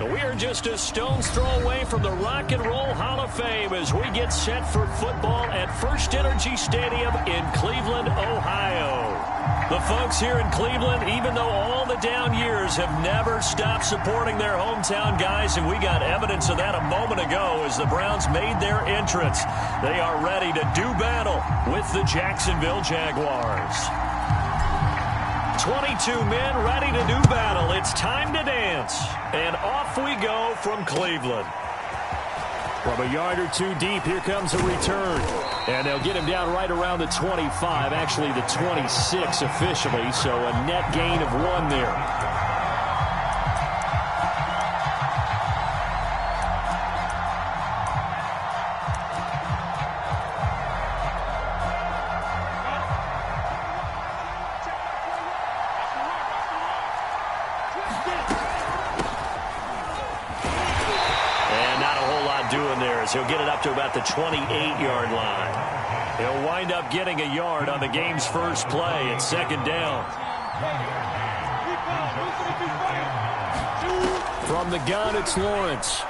We are just a stone's throw away from the Rock and Roll Hall of Fame as we get set for football at First Energy Stadium in Cleveland, Ohio. The folks here in Cleveland, even though all the down years, have never stopped supporting their hometown guys, and we got evidence of that a moment ago as the Browns made their entrance. They are ready to do battle with the Jacksonville Jaguars. 22 men ready to do battle. It's time to dance. And off we go from Cleveland. From a yard or two deep, here comes a return. And they'll get him down right around the 25, actually the 26 officially, so a net gain of 1 there. He'll get it up to about the 28-yard line. He'll wind up getting a yard on the game's first play. It's second down. From the gun, it's Lawrence.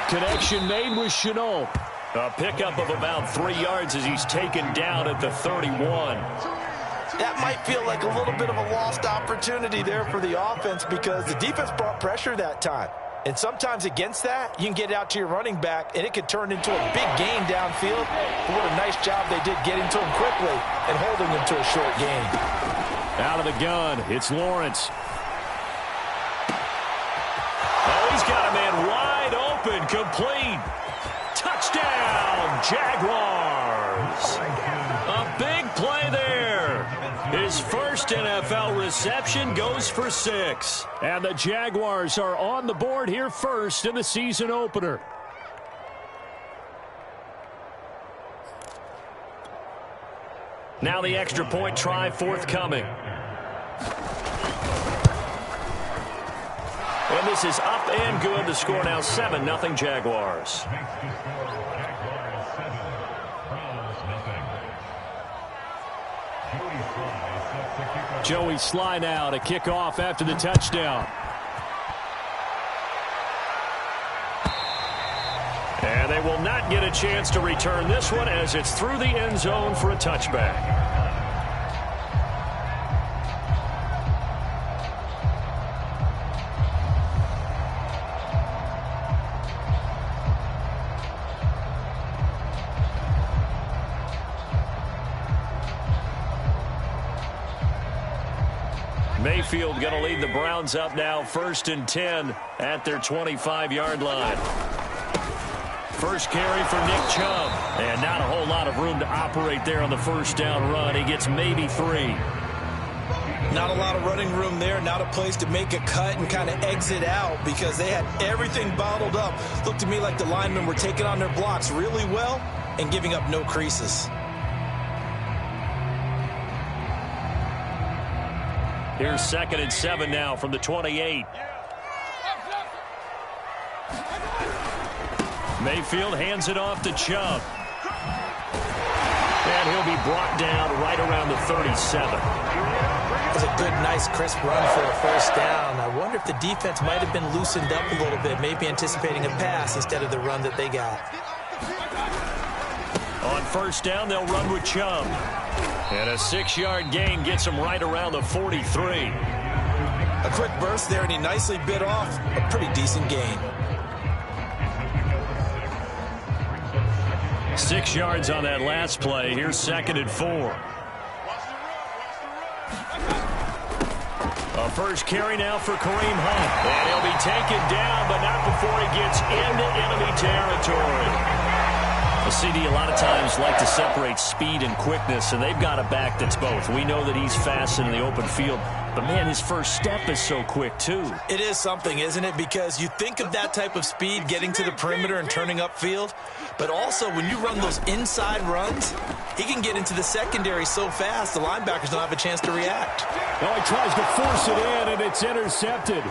Connection made with Chenault. A pickup of about 3 yards as he's taken down at the 31. That might feel like a little bit of a lost opportunity there for the offense because the defense brought pressure that time. And sometimes against that, you can get out to your running back, and it could turn into a big gain downfield. But what a nice job they did getting to him quickly and holding him to a short gain. Out of the gun, it's Lawrence. Oh, he's got a man wide open, complete. Touchdown, Jaguars. A big play there. His first NFL reception goes for 6. And the Jaguars are on the board here first in the season opener. Now the extra point try forthcoming. And this is up and good. The score now 7-0 Jaguars. Joey Sly now to kick off after the touchdown. And they will not get a chance to return this one as it's through the end zone for a touchback. Mayfield going to lead the Browns up now, 1st and 10 at their 25-yard line. First carry for Nick Chubb. And not a whole lot of room to operate there on the first down run. He gets maybe 3. Not a lot of running room there. Not a place to make a cut and kind of exit out because they had everything bottled up. Looked to me like the linemen were taking on their blocks really well and giving up no creases. Here's 2nd and 7 now from the 28. Mayfield hands it off to Chubb. And he'll be brought down right around the 37. That's a good, nice, crisp run for a first down. I wonder if the defense might have been loosened up a little bit, maybe anticipating a pass instead of the run that they got. On first down, they'll run with Chubb. And a 6-yard gain gets him right around the 43. A quick burst there, and he nicely bit off a pretty decent gain. 6 yards on that last play. Here's 2nd and 4. A first carry now for Kareem Hunt. And he'll be taken down, but not before he gets into enemy territory. The CD a lot of times like to separate speed and quickness, and they've got a back that's both. We know that he's fast in the open field, but, man, his first step is so quick, too. It is something, isn't it? Because you think of that type of speed getting to the perimeter and turning upfield, but also when you run those inside runs, he can get into the secondary so fast the linebackers don't have a chance to react. Oh, he tries to force it in, and it's intercepted.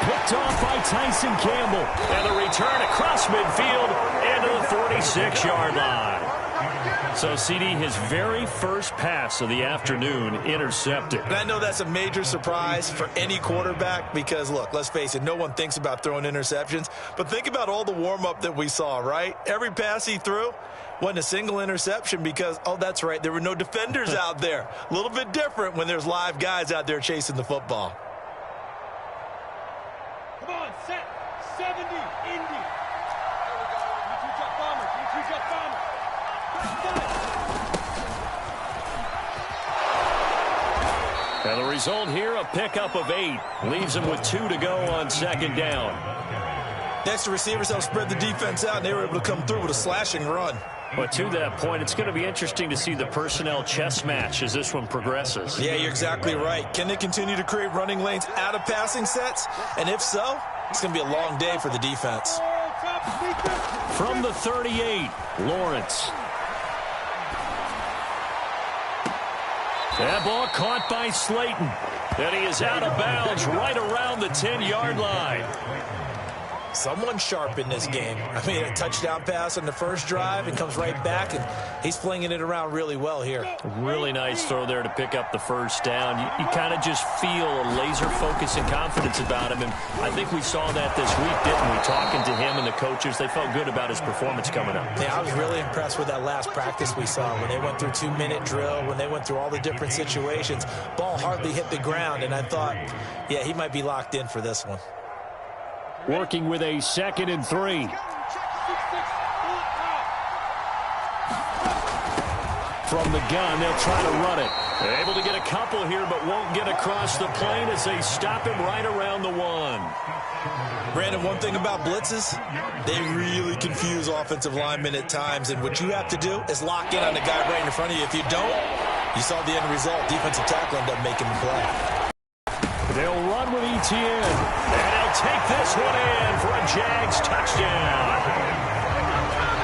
Picked off by Tyson Campbell. And the return across midfield into the 46-yard line. So, CD, his very first pass of the afternoon intercepted. And I know that's a major surprise for any quarterback because, look, let's face it, no one thinks about throwing interceptions. But think about all the warm-up that we saw, right? Every pass he threw wasn't a single interception because, oh, that's right, there were no defenders out there. A little bit different when there's live guys out there chasing the football. Come on, set. 70, Indy. There we go. You two bomber. And the result here, a pickup of 8. Leaves him with 2 to go on second down. Next, the receivers helped spread the defense out, and they were able to come through with a slashing run. But to that point, it's going to be interesting to see the personnel chess match as this one progresses. Yeah, you're exactly right. Can they continue to create running lanes out of passing sets? And if so, it's going to be a long day for the defense. From the 38, Lawrence. That ball caught by Slayton. And he is out of bounds right around the 10-yard line. Someone sharp in this game. I mean, a touchdown pass on the first drive and comes right back, and he's flinging it around really well here. Really nice throw there to pick up the first down. You kind of just feel a laser focus and confidence about him, and I think we saw that this week, didn't we? Talking to him and the coaches, they felt good about his performance coming up. Yeah, I was really impressed with that last practice we saw when they went through 2-minute drill, when they went through all the different situations. Ball hardly hit the ground, and I thought, yeah, he might be locked in for this one. Working with a 2nd and 3. From the gun, they'll try to run it. They're able to get a couple here, but won't get across the plane as they stop him right around the 1. Brandon, one thing about blitzes, they really confuse offensive linemen at times, and what you have to do is lock in on the guy right in front of you. If you don't, you saw the end result. Defensive tackle ended up making the play. They'll run with Etienne, and they'll take this one in for a Jags touchdown.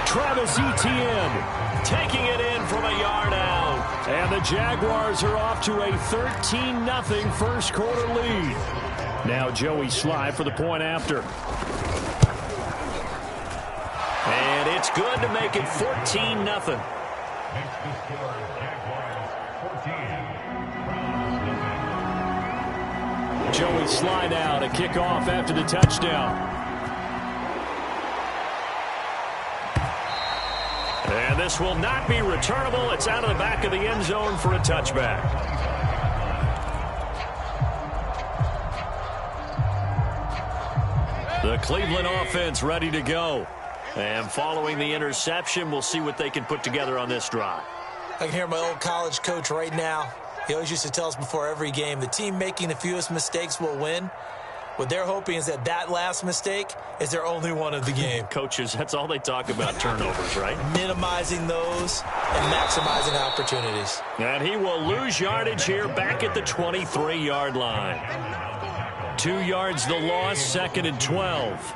Travis Etienne taking it in from a yard out. And the Jaguars are off to a 13-0 first quarter lead. Now Joey Sly for the point after. And it's good to make it 14-0. Joey Sly now to kick off after the touchdown. And this will not be returnable. It's out of the back of the end zone for a touchback. The Cleveland offense ready to go. And following the interception, we'll see what they can put together on this drive. I can hear my old college coach right now. He always used to tell us before every game, the team making the fewest mistakes will win. What they're hoping is that that last mistake is their only one of the game. Coaches, that's all they talk about, turnovers, right? Minimizing those and maximizing opportunities. And he will lose yardage here back at the 23-yard line. 2 yards the loss, 2nd and 12.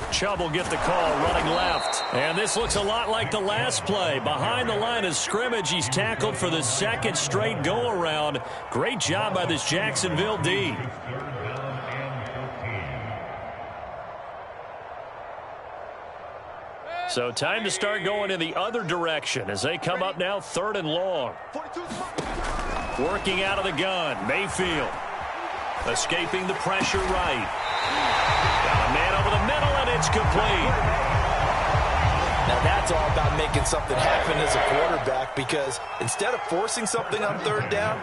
Chubb will get the call running left. And this looks a lot like the last play. Behind the line of scrimmage, he's tackled for the 2nd straight go-around. Great job by this Jacksonville D. So time to start going in the other direction as they come up now 3rd and long. Working out of the gun, Mayfield. Escaping the pressure right. Got a man over the middle, and it's complete. Now that's all about making something happen as a quarterback, because instead of forcing something on 3rd down,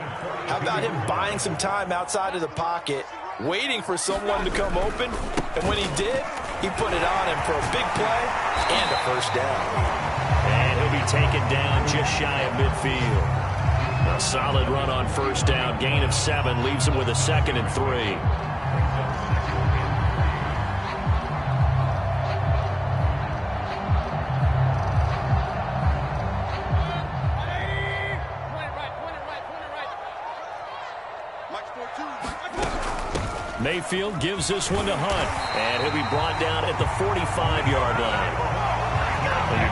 how about him buying some time outside of the pocket, waiting for someone to come open, and when he did, he put it on him for a big play and a first down. And he'll be taken down just shy of midfield. A solid run on first down, gain of 7, leaves him with a 2nd and 3. Mayfield gives this one to Hunt, and he'll be brought down at the 45-yard line.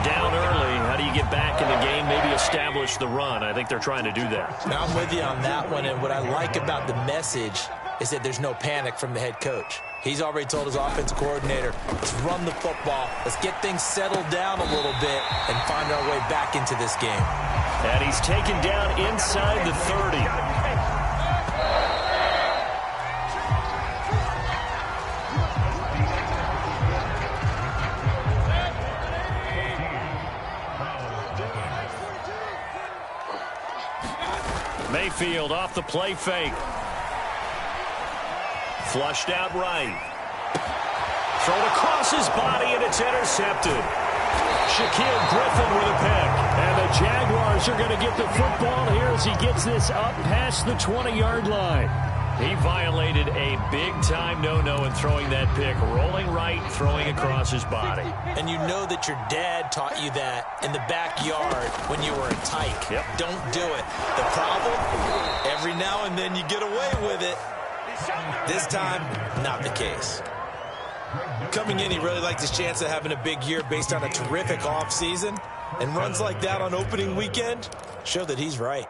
down early, how do you get back in the game, maybe establish the run? I think they're trying to do that. Now, I'm with you on that one, and what I like about the message is that there's no panic from the head coach. He's already told his offensive coordinator, let's run the football, let's get things settled down a little bit and find our way back into this game. And he's taken down inside the 30. Mayfield off the play fake. Flushed out right. Thrown across his body, and it's intercepted. Shaquille Griffin with a pick. And the Jaguars are going to get the football here as he gets this up past the 20-yard line. He violated a big-time no-no in throwing that pick. Rolling right, throwing across his body. And you know that your dad taught you that in the backyard when you were a tyke. Yep. Don't do it. The problem, every now and then you get away with it. This time, not the case. Coming in, he really liked his chance of having a big year based on a terrific offseason. And runs like that on opening weekend show that he's right.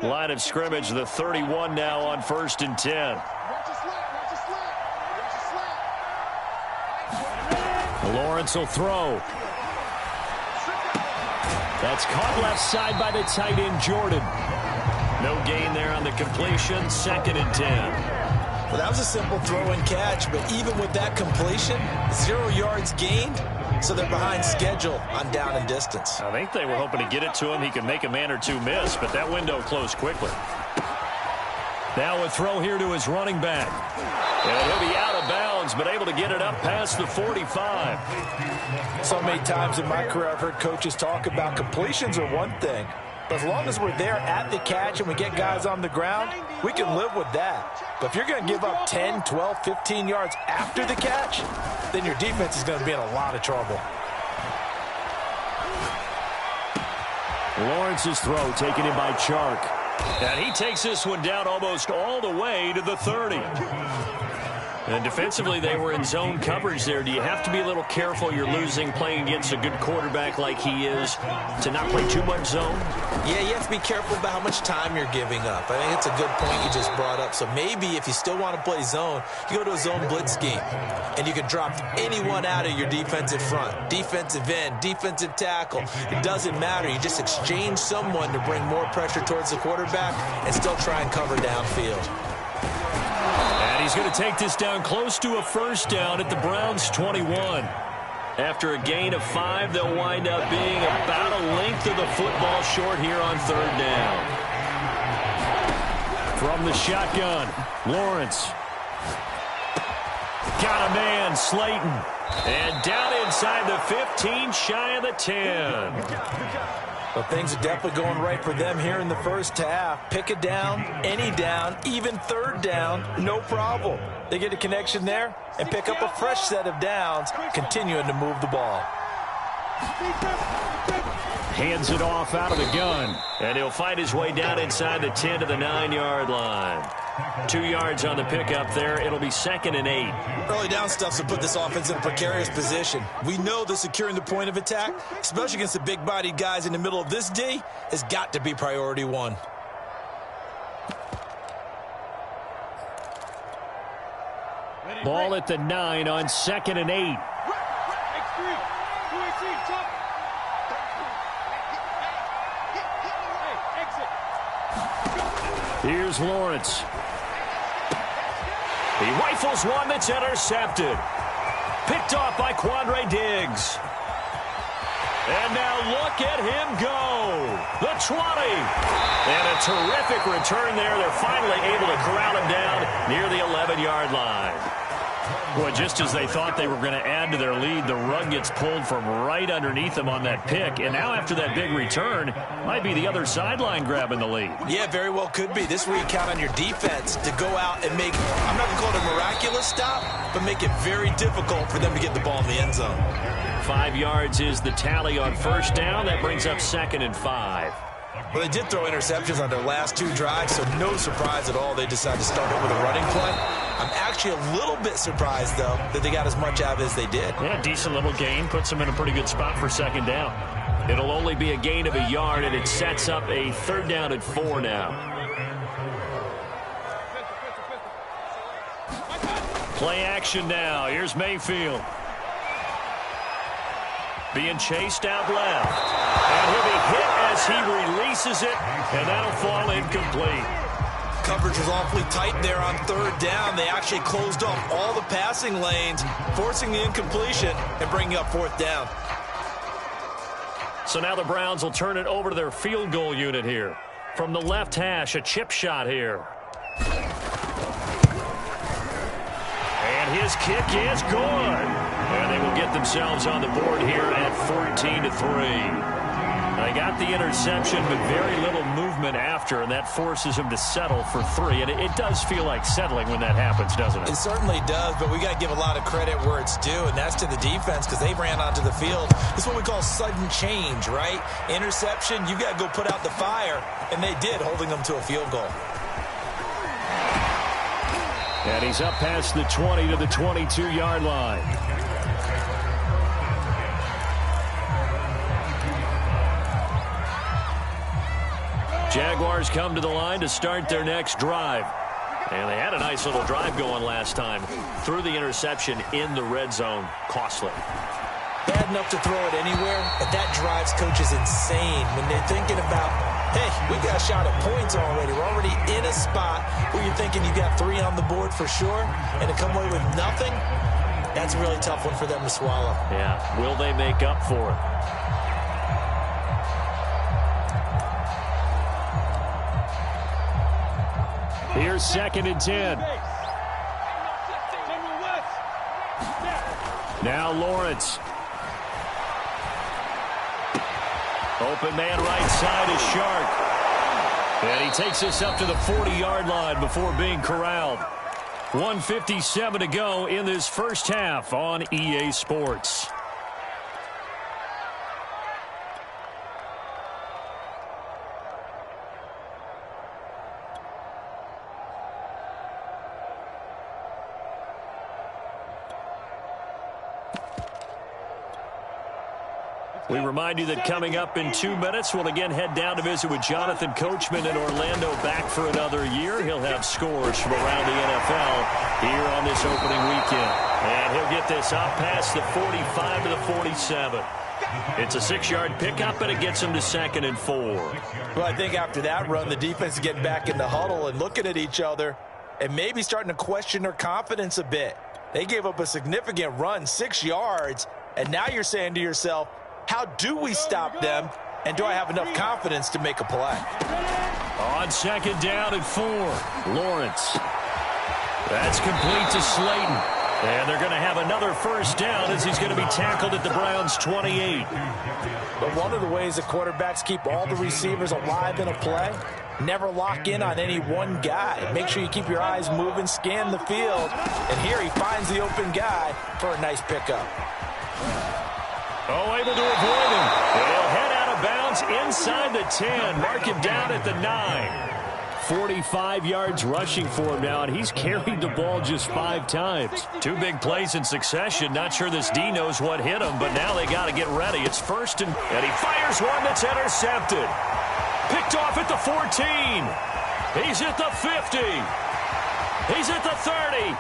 Line of scrimmage, the 31 now on 1st and 10. Lawrence will throw. That's caught left side by the tight end, Jordan. No gain there on the completion, 2nd and 10. Well, that was a simple throw and catch, but even with that completion, 0 yards gained, so they're behind schedule on down and distance. I think they were hoping to get it to him. He could make a man or two miss, but that window closed quickly. Now a throw here to his running back. And he'll be out of bounds, but able to get it up past the 45. So many times in my career, I've heard coaches talk about completions are one thing. But as long as we're there at the catch and we get guys on the ground, we can live with that. But if you're going to give up 10, 12, 15 yards after the catch, then your defense is going to be in a lot of trouble. Lawrence's throw taken in by Chark. And he takes this one down almost all the way to the 30. And defensively, they were in zone coverage there. Do you have to be a little careful? You're losing playing against a good quarterback like he is to not play too much zone? Yeah, you have to be careful about how much time you're giving up. I think it's a good point you just brought up. So maybe if you still want to play zone, you go to a zone blitz scheme. And you can drop anyone out of your defensive front. Defensive end, defensive tackle. It doesn't matter. You just exchange someone to bring more pressure towards the quarterback and still try and cover downfield. And he's going to take this down close to a 1st down at the Browns' 21. After a gain of 5, they'll wind up being about a length of the football short here on 3rd down. From the shotgun, Lawrence. Got a man, Slayton. And down inside the 15, shy of the 10. Well, things are definitely going right for them here in the first half. Pick it down, any down, even 3rd down, no problem. They get a connection there and pick up a fresh set of downs, continuing to move the ball. Hands it off out of the gun. And he'll fight his way down inside the 10 to the 9-yard line. 2 yards on the pickup there. It'll be 2nd and 8. Early down stuff to put this offense in a precarious position. We know that securing the point of attack, especially against the big-bodied guys in the middle of this D, has got to be priority 1. Ball at the 9 on 2nd and 8. Here's Lawrence. He rifles one that's intercepted. Picked off by Quandre Diggs. And now look at him go. The 20. And a terrific return there. They're finally able to corral him down near the 11-yard line. Boy, just as they thought they were going to add to their lead, the rug gets pulled from right underneath them on that pick. And now after that big return, might be the other sideline grabbing the lead. Yeah, very well could be. This is where you count on your defense to go out and make, I'm not going to call it a miraculous stop, but make it very difficult for them to get the ball in the end zone. 5 yards is the tally on 1st down. That brings up 2nd and 5. Well, they did throw interceptions on their last 2 drives, so no surprise at all they decided to start it with a running play. I'm actually a little bit surprised, though, that they got as much out of it as they did. Yeah, decent little gain. Puts them in a pretty good spot for second down. It'll only be a gain of a yard, and it sets up a third down and 4 now. Play action now. Here's Mayfield. Being chased out left. And he'll be hit as he releases it, and that'll fall incomplete. Coverage was awfully tight there on third down. They actually closed off all the passing lanes, forcing the incompletion and bringing up fourth down. So now the Browns will turn it over to their field goal unit here. From the left hash, a chip shot here. And his kick is good. And they will get themselves on the board here at 14-3. They got the interception, but very little movement after, and that forces him to settle for 3. And it does feel like settling when that happens, doesn't it? It certainly does, but we got to give a lot of credit where it's due, and that's to the defense because they ran onto the field. This is what we call sudden change, right? Interception, you got to go put out the fire, and they did, holding them to a field goal. And he's up past the 20 to the 22-yard line. Jaguars come to the line to start their next drive. And they had a nice little drive going last time. Threw the interception in the red zone. Costly. Bad enough to throw it anywhere, but that drives coaches insane when they're thinking about, hey, we got a shot at points already. We're already in a spot where you're thinking you got 3 on the board for sure, and to come away with nothing, that's a really tough one for them to swallow. Yeah, will they make up for it? Here's 2nd and 10. Now Lawrence. Open man right side is Shark. And he takes us up to the 40-yard line before being corralled. 1:57 to go in this first half on EA Sports. We remind you that coming up in 2 minutes, we'll again head down to visit with Jonathan Coachman in Orlando, back for another year. He'll have scores from around the NFL here on this opening weekend. And he'll get this up past the 45 to the 47. It's a 6-yard pickup, and it gets him to 2nd and 4. Well, I think after that run, the defense is getting back in the huddle and looking at each other and maybe starting to question their confidence a bit. They gave up a significant run, 6 yards, and now you're saying to yourself, how do we stop them, and do I have enough confidence to make a play? On 2nd down and 4, Lawrence. That's complete to Slayton. And they're going to have another first down as he's going to be tackled at the Browns' 28. But one of the ways that quarterbacks keep all the receivers alive in a play, never lock in on any one guy. Make sure you keep your eyes moving, scan the field, and here he finds the open guy for a nice pickup. Oh, able to avoid him. And he'll head out of bounds inside the 10. Mark him down at the 9. 45 yards rushing for him now, and he's carried the ball just 5 times. 2 big plays in succession. Not sure this D knows what hit him, but now they got to get ready. It's first, and he fires one that's intercepted. Picked off at the 14. He's at the 50. He's at the 30.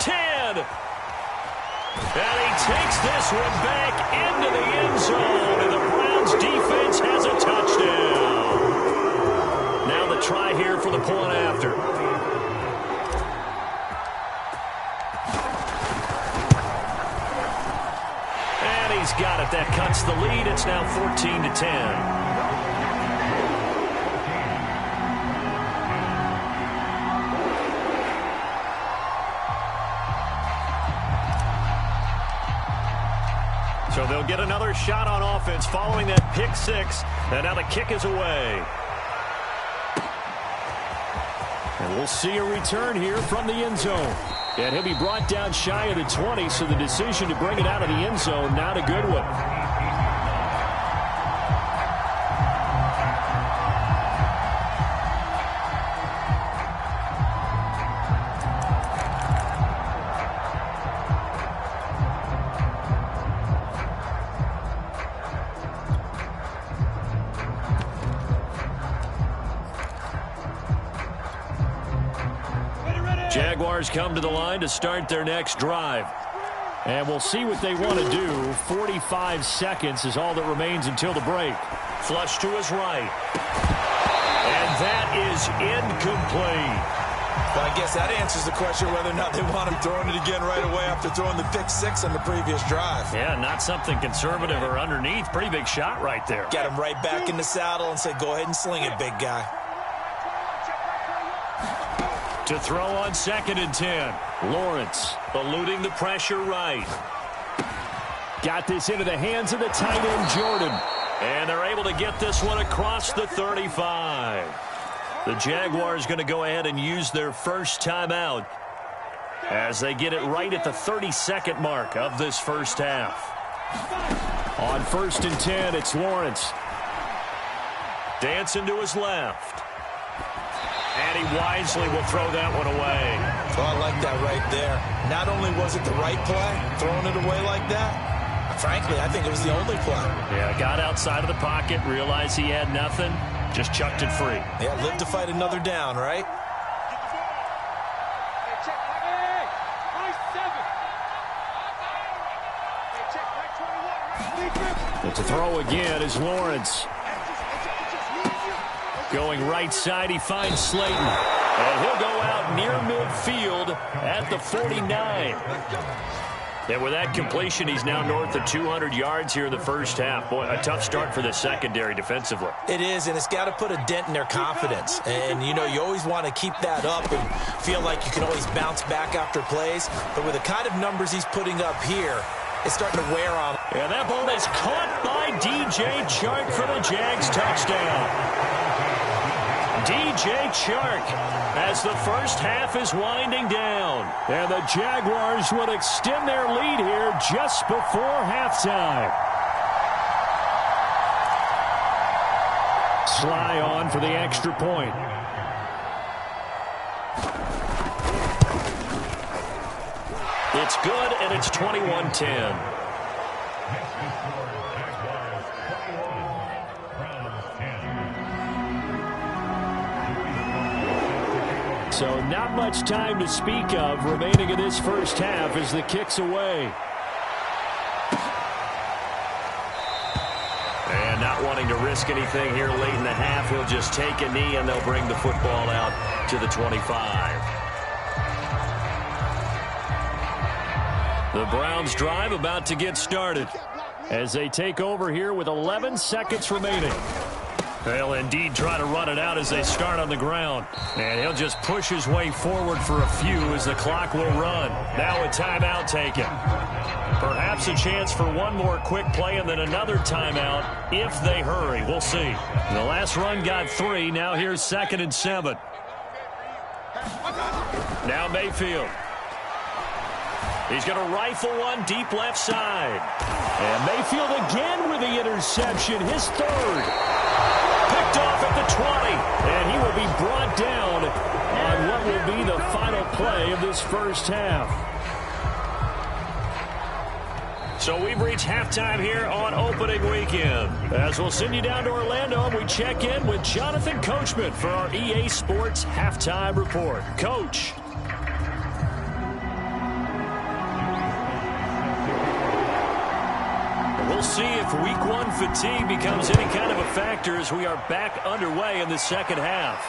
10. And he takes this one back into the end zone, and the Browns defense has a touchdown. Now the try here for the point after. And he's got it. That cuts the lead. It's now 14-10. So they'll get another shot on offense following that pick 6. And now the kick is away. And we'll see a return here from the end zone. And he'll be brought down shy of the 20, so the decision to bring it out of the end zone, not a good one. Jaguars come to the line to start their next drive. And we'll see what they want to do. 45 seconds is all that remains until the break. Flush to his right. And that is incomplete. Well, I guess that answers the question whether or not they want him throwing it again right away after throwing the pick six on the previous drive. Yeah, not something conservative or underneath. Pretty big shot right there. Got him right back in the saddle and said, go ahead and sling it, big guy. To throw on 2nd and 10. Lawrence eluding the pressure right. Got this into the hands of the tight end, Jordan. And they're able to get this one across the 35. The Jaguars going to go ahead and use their first timeout as they get it right at the 32nd mark of this first half. On 1st and 10, it's Lawrence. Dancing to his left. And he wisely will throw that one away. Oh, I like that right there. Not only was it the right play, throwing it away like that, frankly, I think it was the only play. Yeah, got outside of the pocket, realized he had nothing, just chucked it free. Yeah, live to fight another down, right? But to throw again is Lawrence. Going right side, he finds Slayton. And he'll go out near midfield at the 49. And with that completion, he's now north of 200 yards here in the first half. Boy, a tough start for the secondary defensively. It is, and it's got to put a dent in their confidence. And, you know, you always want to keep that up and feel like you can always bounce back after plays. But with the kind of numbers he's putting up here, it's starting to wear on him. And that ball is caught by DJ Chark for the Jags touchdown. DJ Chark as the first half is winding down. And the Jaguars would extend their lead here just before halftime. Sly on for the extra point. It's good, and it's 21-10. So not much time to speak of remaining in this first half as the kick's away. And not wanting to risk anything here late in the half, he'll just take a knee and they'll bring the football out to the 25. The Browns drive about to get started as they take over here with 11 seconds remaining. They'll indeed try to run it out as they start on the ground. And he'll just push his way forward for a few as the clock will run. Now a timeout taken. Perhaps a chance for one more quick play and then another timeout if they hurry. We'll see. The last run got 3. Now here's 2nd and 7. Now Mayfield. He's going to rifle one deep left side. And Mayfield again with the interception, his third. Picked off at the 20, and he will be brought down on what will be the final play of this first half. So we've reached halftime here on opening weekend. As we'll send you down to Orlando, and we check in with Jonathan Coachman for our EA Sports Halftime Report. Coach. We'll see if week 1 fatigue becomes any kind of a factor as we are back underway in the second half.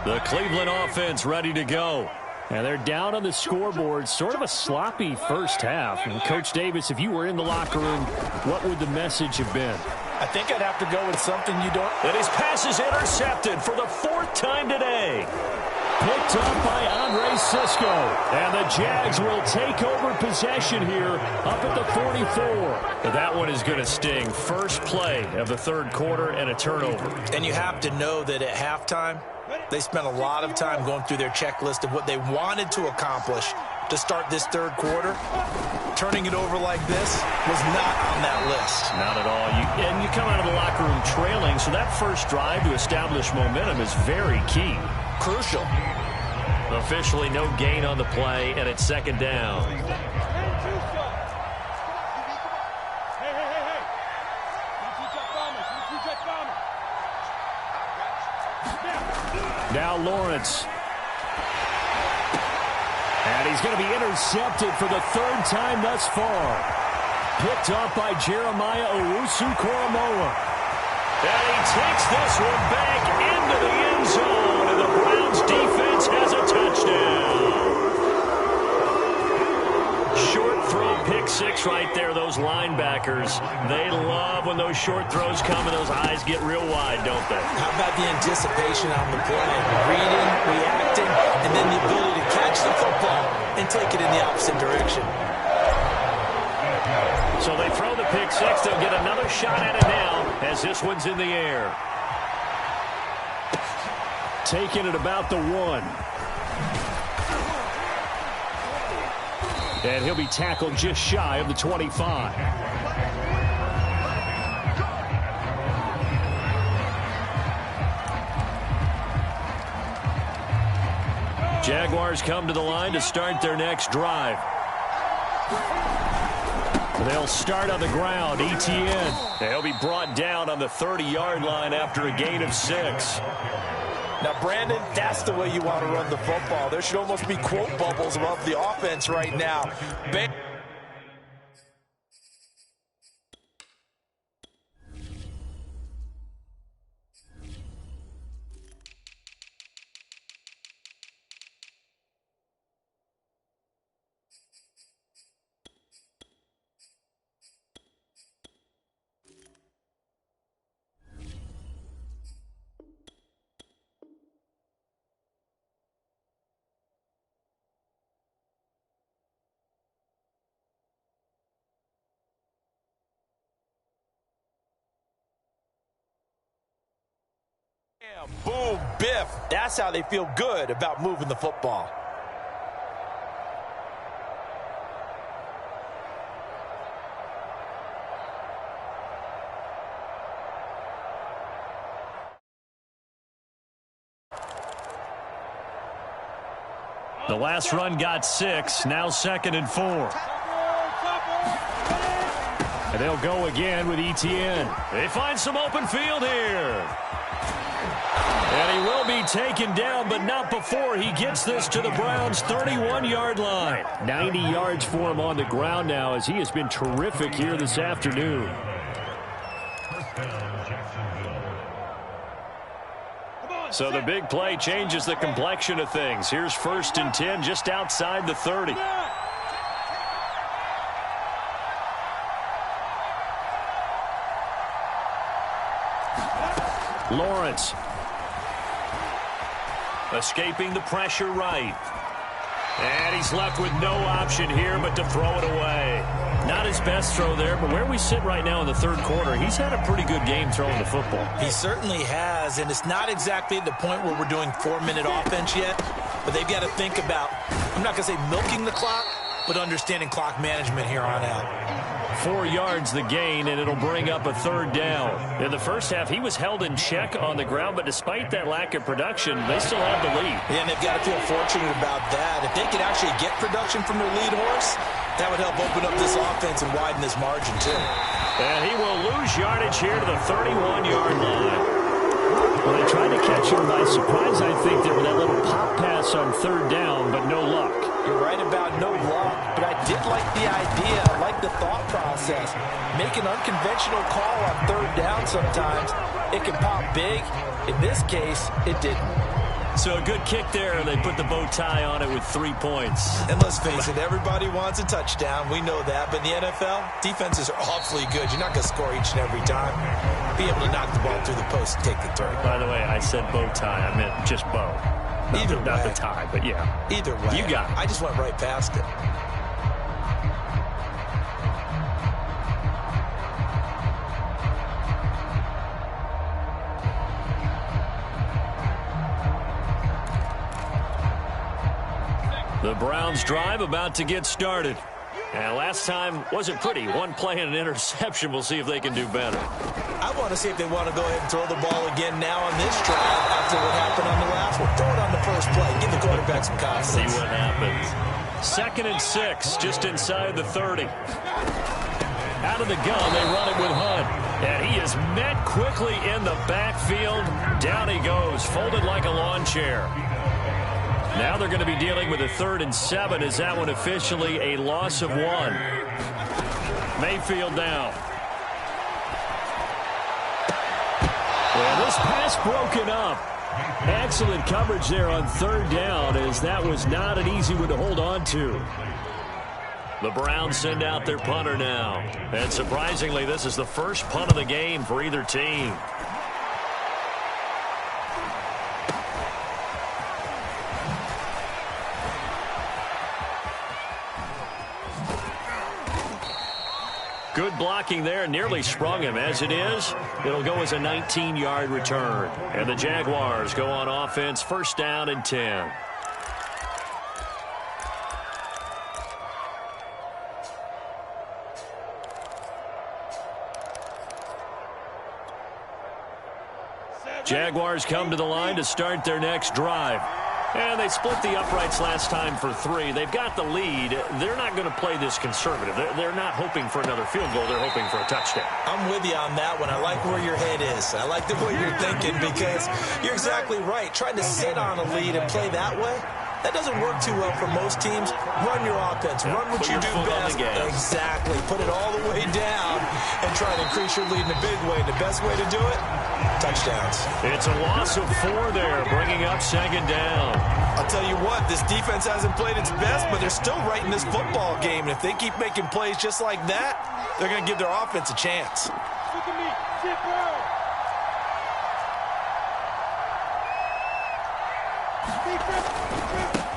The Cleveland offense ready to go. And they're down on the scoreboard. Sort of a sloppy first half. And Coach Davis, if you were in the locker room, what would the message have been? I think I'd have to go with something you don't. And his pass is intercepted for the 4th time today. Picked up by Andre Sisco. And the Jags will take over possession here up at the 44. And that one is going to sting. First play of the 3rd quarter and a turnover. And you have to know that at halftime, they spent a lot of time going through their checklist of what they wanted to accomplish to start this 3rd quarter. Turning it over like this was not on that list. Not at all. And you come out of the locker room trailing, so that first drive to establish momentum is very key. Crucial. Officially no gain on the play, and it's 2nd down. Now Lawrence. And he's going to be intercepted for the third time thus far. Picked off by Jeremiah Owusu-Koramoah. And he takes this one back into the end zone. And the Browns defense has a touchdown. Short throw pick six right there, those linebackers. They love when those short throws come and those eyes get real wide, don't they? How about the anticipation on the play? Reading, reacting, and then the ability to catch the football and take it in the opposite direction. So they throw the pick six. They'll get another shot at it now as this one's in the air. Taking it about the 1. And he'll be tackled just shy of the 25. Jaguars come to the line to start their next drive. They'll start on the ground. Etienne. They'll be brought down on the 30-yard line after a gain of 6. Now, Brandon, that's the way you want to run the football. There should almost be quote bubbles above the offense right now. Boom, biff. That's how they feel good about moving the football. The last run got 6. Now 2nd and 4. And they'll go again with Etienne. They find some open field here. And he will be taken down, but not before he gets this to the Browns' 31-yard line. 90 yards for him on the ground now as he has been terrific here this afternoon. So the big play changes the complexion of things. Here's 1st and 10 just outside the 30. Lawrence. Escaping the pressure right. And he's left with no option here but to throw it away. Not his best throw there, but where we sit right now in the 3rd quarter, he's had a pretty good game throwing the football. He certainly has, and it's not exactly at the point where we're doing 4-minute offense yet, but they've got to think about, I'm not going to say milking the clock, but understanding clock management here on out. 4 yards the gain, and it'll bring up a 3rd down. In the first half, he was held in check on the ground, but despite that lack of production, they still have the lead. Yeah, and they've got to feel fortunate about that. If they could actually get production from their lead horse, that would help open up this offense and widen this margin, too. And he will lose yardage here to the 31-yard line. Well, they tried to catch him by surprise, I think, there with that little pop pass on 3rd down, but no luck. You're right about no luck, but I did like the idea. I like the thought process. Make an unconventional call on 3rd down sometimes. It can pop big. In this case, it didn't. So a good kick there. They put the bow tie on it with 3 points. And let's face it, everybody wants a touchdown. We know that. But in the NFL, defenses are awfully good. You're not going to score each and every time. Be able to knock the ball through the post and take the turn. By the way, I said bow tie. I meant just bow. Not the tie, but yeah. Either way. You got it. I just went right past it. The Browns drive about to get started. And last time wasn't pretty. One play and an interception. We'll see if they can do better. I want to see if they want to go ahead and throw the ball again now on this drive after what happened on the last one. Throw it on the first play. Give the quarterback some confidence. See what happens. 2nd and 6, just inside the 30. Out of the gun, they run it with Hunt. And he is met quickly in the backfield. Down he goes, folded like a lawn chair. Now they're going to be dealing with a 3rd and 7. Is that one officially a loss of 1? Mayfield down. Well, this pass broken up. Excellent coverage there on 3rd down, as that was not an easy one to hold on to. The Browns send out their punter now. And surprisingly, this is the first punt of the game for either team. Good blocking there, nearly sprung him. As it is, it'll go as a 19-yard return. And the Jaguars go on offense, 1st down and 10. Jaguars come to the line to start their next drive. And they split the uprights last time for 3. They've got the lead. They're not going to play this conservative. They're not hoping for another field goal. They're hoping for a touchdown. I'm with you on that one. I like where your head is. I like the way you're thinking, because you're exactly right. Trying to sit on a lead and play that way, that doesn't work too well for most teams. Run your offense. Run what you do best. Exactly. Put it all the way down and try to increase your lead in a big way. The best way to do it, touchdowns. It's a loss of 4 there, bringing up 2nd down. I'll tell you what, this defense hasn't played its best, but they're still right in this football game. And if they keep making plays just like that, they're going to give their offense a chance. Look at me. Sit down.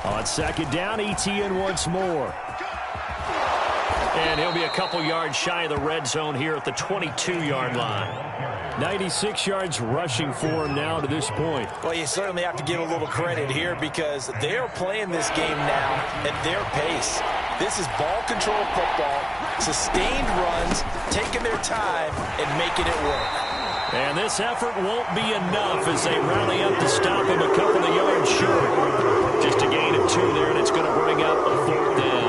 On 2nd down, ETN once more. And he'll be a couple yards shy of the red zone here at the 22-yard line. 96 yards rushing for him now to this point. Well, you certainly have to give a little credit here, because they are playing this game now at their pace. This is ball control football, sustained runs, taking their time and making it work. And this effort won't be enough as they rally up to stop him a couple of yards short. Just a gain of 2 there, and it's going to bring up a 4th down.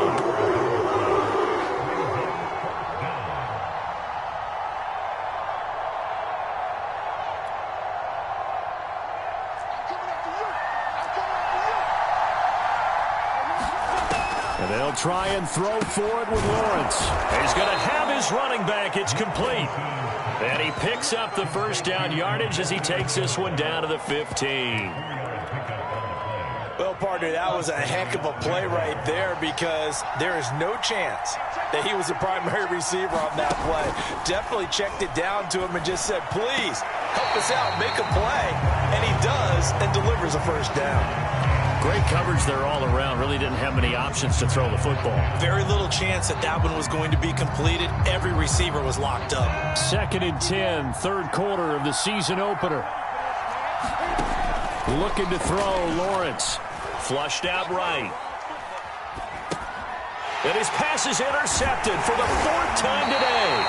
And they'll try and throw for it with Lawrence. He's going to have his running back. It's complete. And he picks up the 1st down yardage as he takes this one down to the 15. Well, partner, that was a heck of a play right there, because there is no chance that he was the primary receiver on that play. Definitely checked it down to him and just said, please, help us out, make a play. And he does, and delivers a 1st down. Great coverage there all around. Really didn't have many options to throw the football. Very little chance that that one was going to be completed. Every receiver was locked up. 2nd and 10, 3rd quarter of the season opener. Looking to throw, Lawrence. Flushed out right. And his pass is intercepted for the 4th time today.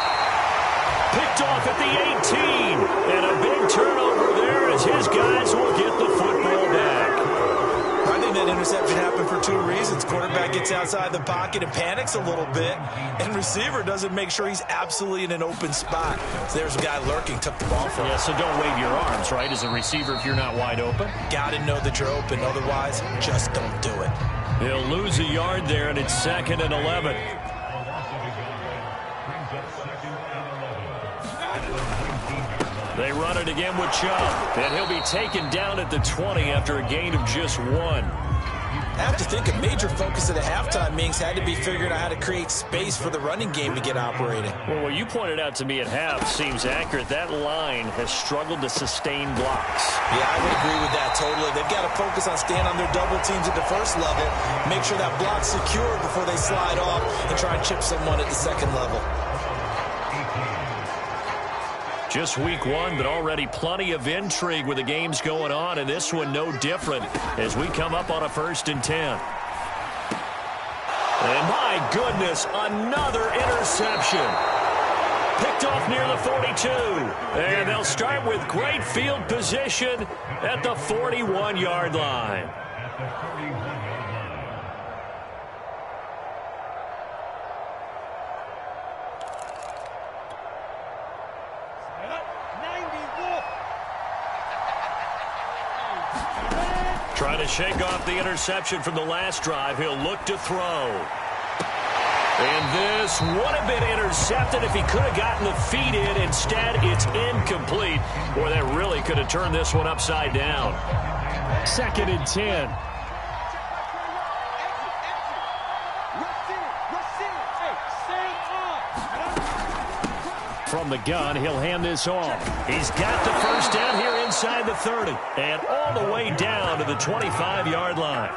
Picked off at the 18. And a big turnover there as his guys will get the football back. I think that interception happened for 2 reasons. Quarterback gets outside the pocket and panics a little bit, and receiver doesn't make sure he's absolutely in an open spot. So there's a guy lurking, took the ball from him. Yeah, so don't wave your arms, right, as a receiver if you're not wide open. Got to know that you're open. Otherwise, just don't do it. He'll lose a yard there, and it's 2nd and 11. They run it again with Chubb, and he'll be taken down at the 20 after a gain of just 1. I have to think a major focus at the halftime means had to be figuring out how to create space for the running game to get operating. Well, what you pointed out to me at half seems accurate. That line has struggled to sustain blocks. Yeah, I would agree with that totally. They've got to focus on staying on their double teams at the 1st level, make sure that block's secure before they slide off and try and chip someone at the 2nd level. Just week 1, but already plenty of intrigue with the games going on, and this one no different as we come up on a 1st and 10. And my goodness, another interception. Picked off near the 42. And they'll start with great field position at the 41-yard line. Trying to shake off the interception from the last drive. He'll look to throw. And this would have been intercepted if he could have gotten the feet in. Instead, it's incomplete. Boy, that really could have turned this one upside down. 2nd and 10. From the gun, he'll hand this off. He's got the first down here inside the 30. And all the way down to the 25-yard line.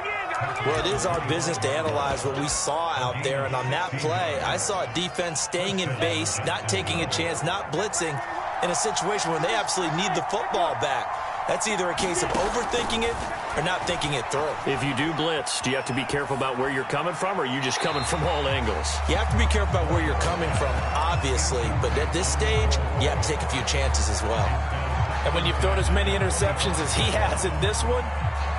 Well, it is our business to analyze what we saw out there. And on that play, I saw a defense staying in base, not taking a chance, not blitzing in a situation where they absolutely need the football back. That's either a case of overthinking it or not thinking it through. If you do blitz, do you have to be careful about where you're coming from, or are you just coming from all angles? You have to be careful about where you're coming from, obviously. But at this stage, you have to take a few chances as well. And when you've thrown as many interceptions as he has in this one,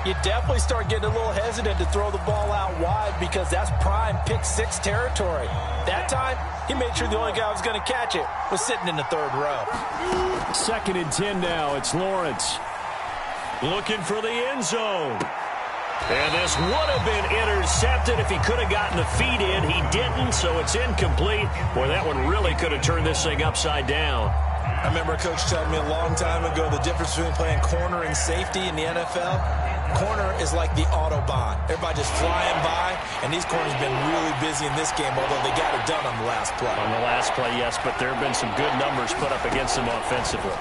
you definitely start getting a little hesitant to throw the ball out wide because that's prime pick-6 territory. That time, he made sure the only guy who was going to catch it was sitting in the 3rd row. 2nd and 10 now. It's Lawrence. Looking for the end zone. And this would have been intercepted if he could have gotten the feet in. He didn't, so it's incomplete. Boy, that one really could have turned this thing upside down. I remember a coach telling me a long time ago the difference between playing corner and safety in the NFL. Corner is like the Autobahn. Everybody just flying by, and these corners have been really busy in this game, although they got it done on the last play. On the last play, yes, but there have been some good numbers put up against them offensively.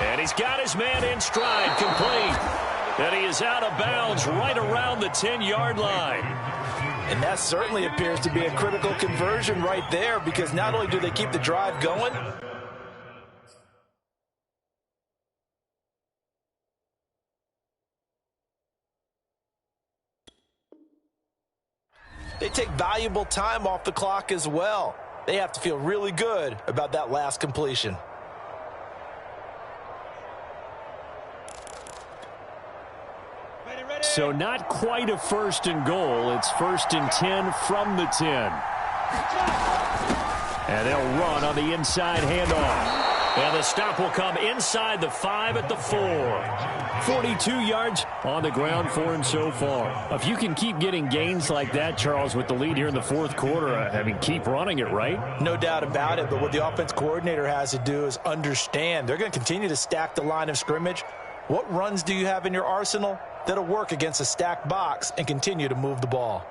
And he's got his man in stride, complete. And he is out of bounds right around the 10-yard line. And that certainly appears to be a critical conversion right there, because not only do they keep the drive going, they take valuable time off the clock as well. They have to feel really good about that last completion. So not quite a 1st and goal. It's 1st and 10 from the 10. And they'll run on the inside handoff. And the stop will come inside the 5 at the 4. 42 yards on the ground for him so far. If you can keep getting gains like that, Charles, with the lead here in the 4th quarter, I mean, keep running it, right? No doubt about it, but what the offense coordinator has to do is understand they're going to continue to stack the line of scrimmage. What runs do you have in your arsenal that'll work against a stacked box and continue to move the ball?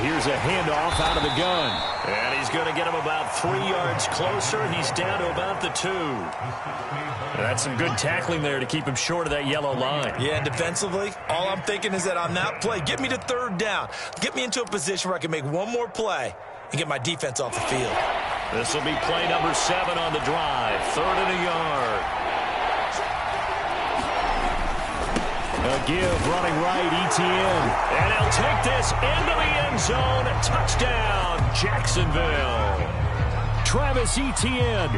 Here's a handoff out of the gun. And he's going to get him about 3 yards closer. He's down to about the 2. That's some good tackling there to keep him short of that yellow line. Yeah, and defensively, all I'm thinking is that on that play, get me to 3rd down. Get me into a position where I can make one more play and get my defense off the field. This will be play number 7 on the drive. 3rd and a yard. A give running right, Etienne. And he'll take this into the end zone. Touchdown, Jacksonville. Travis Etienne.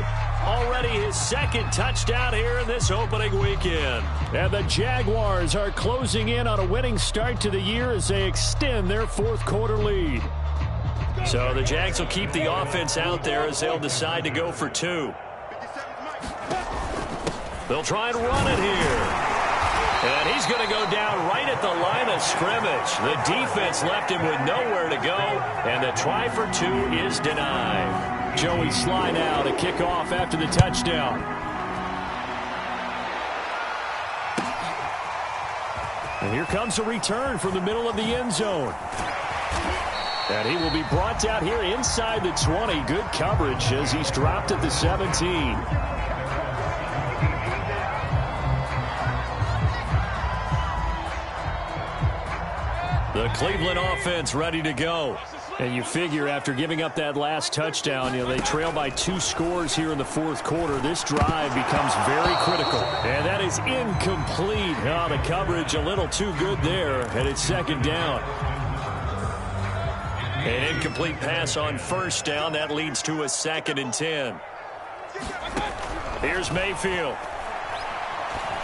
Already his 2nd touchdown here in this opening weekend. And the Jaguars are closing in on a winning start to the year as they extend their 4th quarter lead. So the Jags will keep the offense out there as they'll decide to go for 2. They'll try and run it here. And he's going to go down right at the line of scrimmage. The defense left him with nowhere to go, and the try for 2 is denied. Joey Sly now to kick off after the touchdown. And here comes a return from the middle of the end zone. And he will be brought down here inside the 20. Good coverage as he's dropped at the 17. The Cleveland offense ready to go. And you figure after giving up that last touchdown, they trail by 2 scores here in the fourth quarter. This drive becomes very critical. And that is incomplete. Oh, the coverage a little too good there, and it's second down. An incomplete pass on first down. That leads to a 2nd and 10. Here's Mayfield.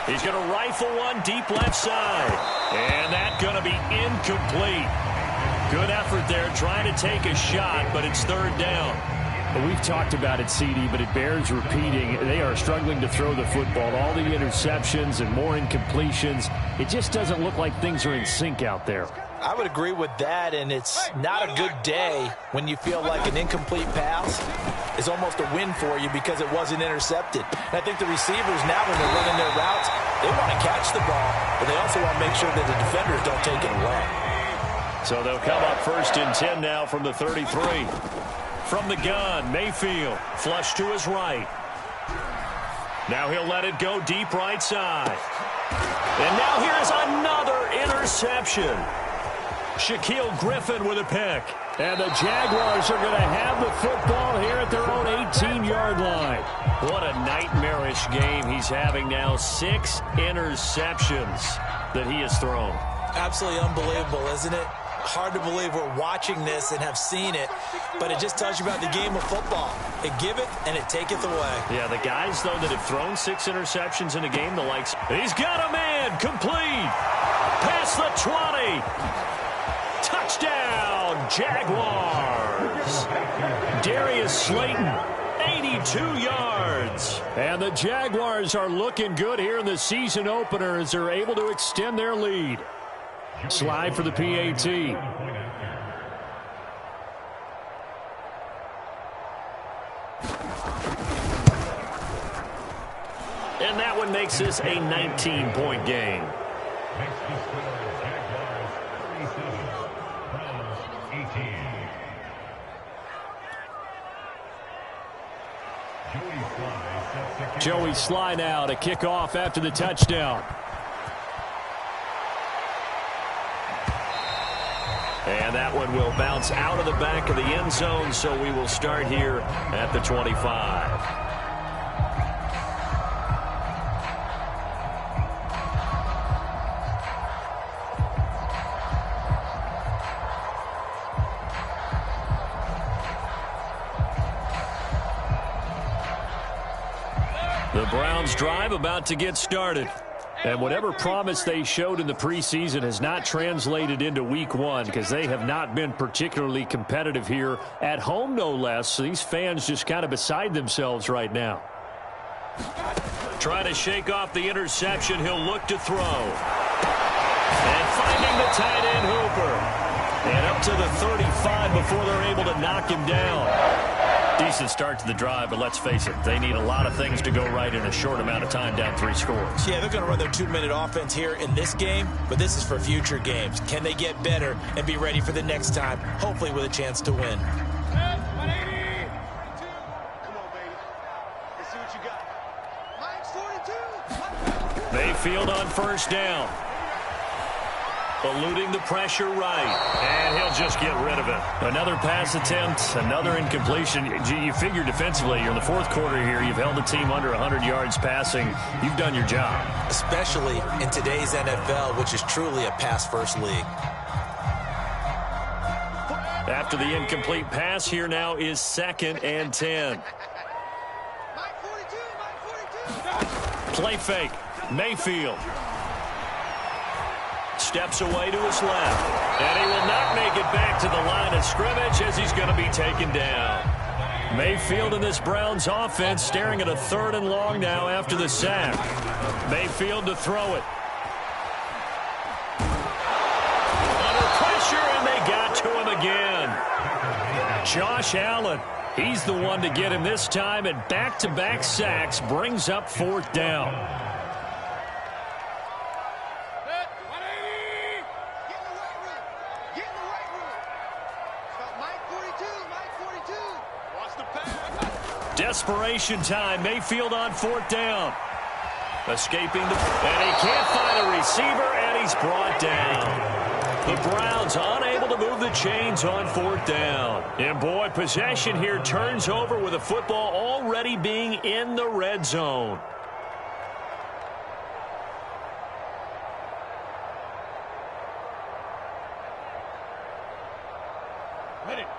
He's going to rifle one deep left side. And that's going to be incomplete. Good effort there trying to take a shot, but it's third down. Well, we've talked about it, CD, but it bears repeating. They are struggling to throw the football. All the interceptions and more incompletions. It just doesn't look like things are in sync out there. I would agree with that, and it's not a good day when you feel like an incomplete pass is almost a win for you because it wasn't intercepted. And I think the receivers now, when they're running their routes, they want to catch the ball, but they also want to make sure that the defenders don't take it away. So they'll come up 1st and 10 now from the 33. From the gun, Mayfield, flush to his right. Now he'll let it go deep right side. And now here's another interception. Shaquille Griffin with a pick. And the Jaguars are going to have the football here at their own 18-yard line. What a nightmarish game he's having now. 6 interceptions that he has thrown. Absolutely unbelievable, isn't it? Hard to believe we're watching this and have seen it, but it just tells you about the game of football. It giveth and it taketh away. Yeah, the guys, though, that have thrown 6 interceptions in a game, the likes. He's got a man, complete. Past the 20. Touchdown, Jaguars. Darius Slayton, 82 yards. And the Jaguars are looking good here in the season opener as they're able to extend their lead. Slide for the PAT. And that one makes this a 19-point game. Joey Sly now to kick off after the touchdown. And that one will bounce out of the back of the end zone, so we will start here at the 25. The Browns drive about to get started. And whatever promise they showed in the preseason has not translated into week 1 because they have not been particularly competitive here at home, no less. So these fans just kind of beside themselves right now. Trying to shake off the interception. He'll look to throw. And finding the tight end Hooper. And up to the 35 before they're able to knock him down. Decent start to the drive, but let's face it, they need a lot of things to go right in a short amount of time, down 3 scores. Yeah, they're going to run their 2-minute offense here in this game, but this is for future games. Can they get better and be ready for the next time, hopefully with a chance to win? Come on, baby. Let's see what you got. Mike's 42. Mayfield on first down. Eluding the pressure right. And he'll just get rid of it. Another pass attempt, another incompletion. You figure defensively, you're in the fourth quarter here. You've held the team under 100 yards passing. You've done your job. Especially in today's NFL, which is truly a pass-first league. After the incomplete pass, here now is 2nd and 10. Mike 42, Mike 42. Play fake. Mayfield. Steps away to his left. And he will not make it back to the line of scrimmage as he's going to be taken down. Mayfield in this Browns offense staring at a 3rd and long now after the sack. Mayfield to throw it. Under pressure, and they got to him again. Josh Allen, he's the one to get him this time, and back-to-back sacks brings up 4th down. Desperation time. Mayfield on 4th down. Escaping and he can't find a receiver, and he's brought down. The Browns unable to move the chains on 4th down. And, boy, possession here turns over with the football already being in the red zone.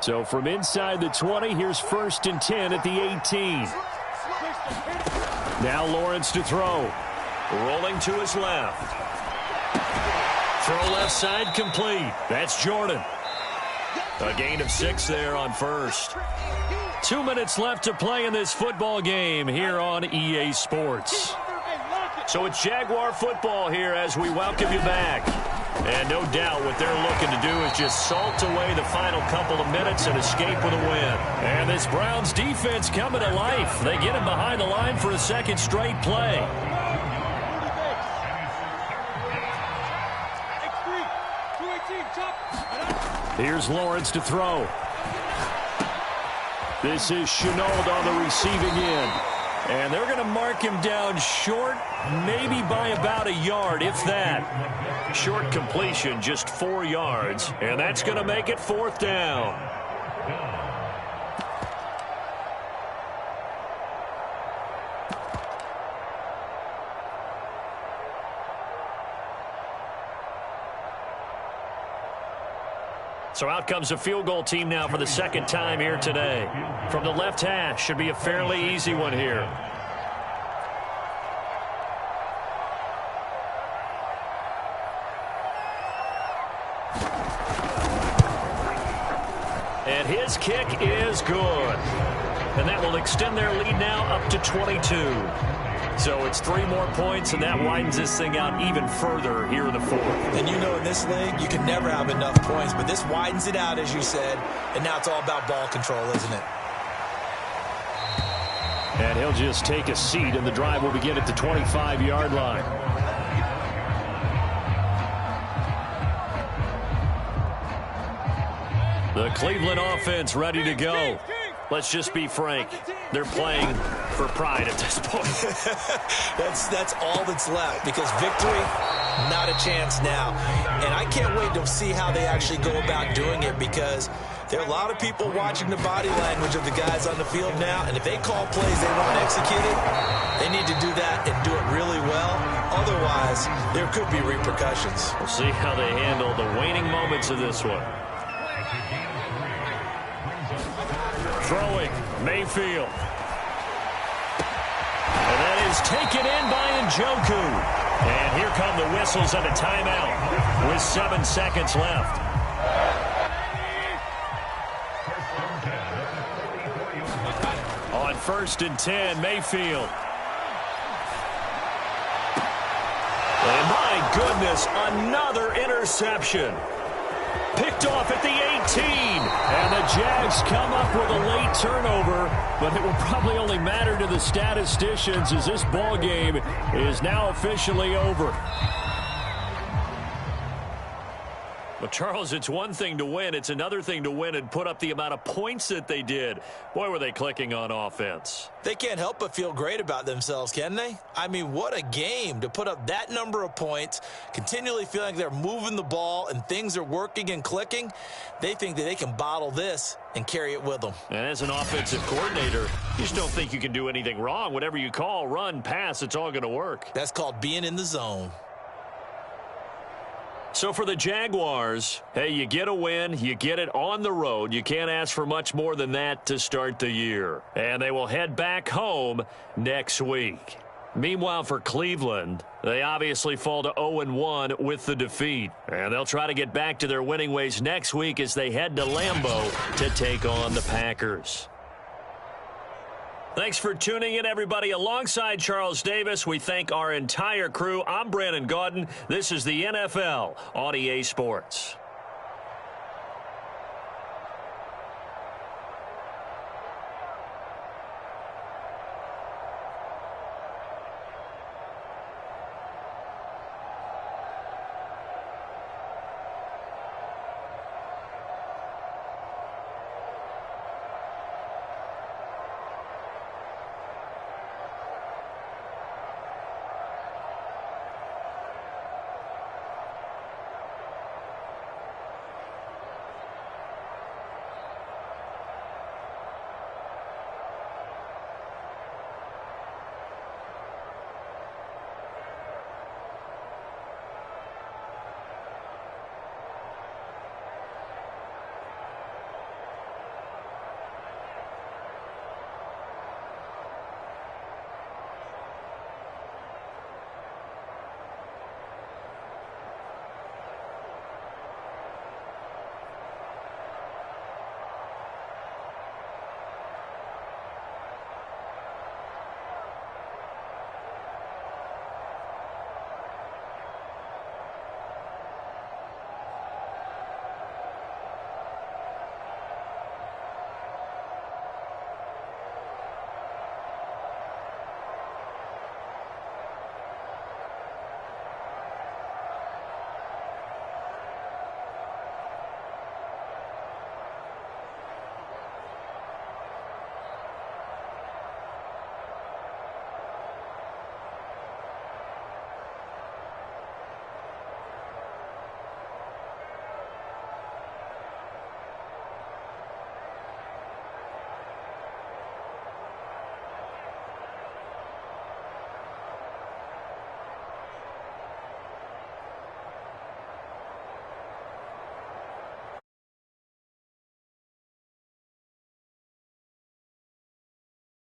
So from inside the 20, here's 1st and 10 at the 18. Now Lawrence to throw. Rolling to his left. Throw left side complete. That's Jordan. A gain of 6 there on 1st. 2 minutes left to play in this football game here on EA Sports. So it's Jaguar football here as we welcome you back. And no doubt what they're looking to do is just salt away the final couple of minutes and escape with a win. And this Browns defense coming to life. They get him behind the line for a second straight play. Here's Lawrence to throw. This is Chenault on the receiving end. And they're going to mark him down short, maybe by about a yard, if that. Short completion, just 4 yards. And that's going to make it 4th down. So out comes the field goal team now for the 2nd time here today. From the left hash, should be a fairly easy one here. And his kick is good. And that will extend their lead now up to 22. So it's 3 more points, and that widens this thing out even further here in the 4th. And you know in this league, you can never have enough points, but this widens it out, as you said, and now it's all about ball control, isn't it? And he'll just take a seat, and the drive will begin at the 25-yard line. The Cleveland offense ready to go. Let's just be frank. They're playing for pride at this point. That's all that's left, because victory, not a chance now. And I can't wait to see how they actually go about doing it, because there are a lot of people watching the body language of the guys on the field now, and if they call plays they want executed, they need to do that and do it really well. Otherwise, there could be repercussions. We'll see how they handle the waning moments of this one. Throwing, Mayfield. And that is taken in by Njoku. And here come the whistles and a timeout with 7 seconds left. On 1st and 10, Mayfield. And my goodness, another interception. Picked off at the 18, and the Jags come up with a late turnover, but it will probably only matter to the statisticians as this ball game is now officially over. Well, Charles, it's one thing to win. It's another thing to win and put up the amount of points that they did. Boy, were they clicking on offense. They can't help but feel great about themselves, can they? I mean, what a game to put up that number of points, continually feeling like they're moving the ball and things are working and clicking. They think that they can bottle this and carry it with them. And as an offensive coordinator, you just don't think you can do anything wrong. Whatever you call, run, pass, it's all going to work. That's called being in the zone. So for the Jaguars, hey, you get a win, you get it on the road. You can't ask for much more than that to start the year. And they will head back home next week. Meanwhile, for Cleveland, they obviously fall to 0-1 with the defeat. And they'll try to get back to their winning ways next week as they head to Lambeau to take on the Packers. Thanks for tuning in, everybody. Alongside Charles Davis, we thank our entire crew. I'm Brandon Gaudin. This is the NFL on EA Sports.